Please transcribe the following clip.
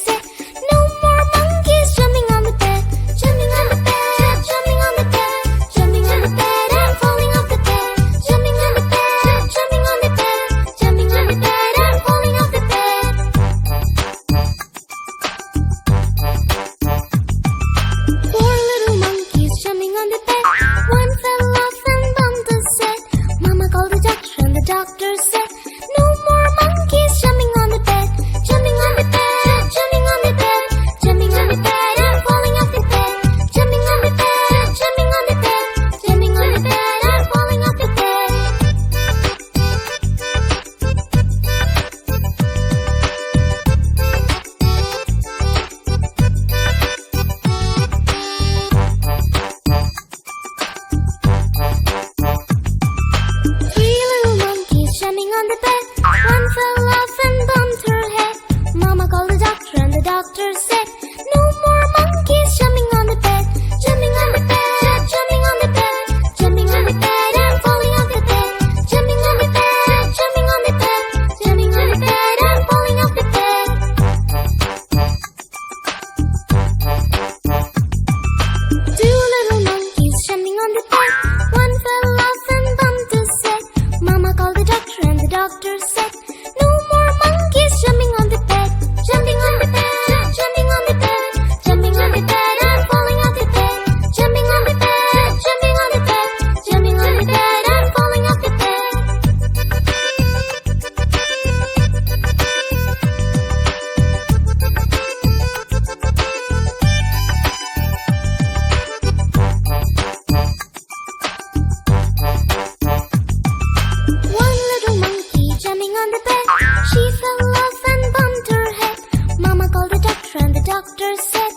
said, "No more monkeys jumping on the bed, jumping on the bed, jumping on the bed, jumping on the bed and falling off the bed, jumping on the bed, jumping on the bed, jumping on the bed and falling off the bed." Four little monkeys jumping on the bed. One fell off and bumped his head. Mama called the doctor and the doctor said, "No more monkeys jumping on the bed, jumping on the bed, jumping on the bed, jumping on the bed and falling off the bed, jumping on the bed, jumping on the bed, jumping on the bed and falling off the bed." Three little monkeys jumping on the bed. One fell off and bumped her head. Mama called the doctor and the doctor said, "No more monkeys jumping on the bed, jumping on the bed, jumping on the bed, jumping on the bed and falling off the bed, jumping on the bed, jumping on the bed, jumping on the bed and falling off the bed." Two little monkeys jumping on the bed. One fell off and bumped his head. Mama called the doctor and the doctor said, "No more monkeys jumping on the bed, jumping on the bed, jumping on the bed, jumping on the bed and falling off the bed, jumping on the bed, jumping on the bed, jumping on the bed and falling off the bed." One little monkey jumping on the bed. She fell off and bumped her head. Mama called the doctor and the doctor said,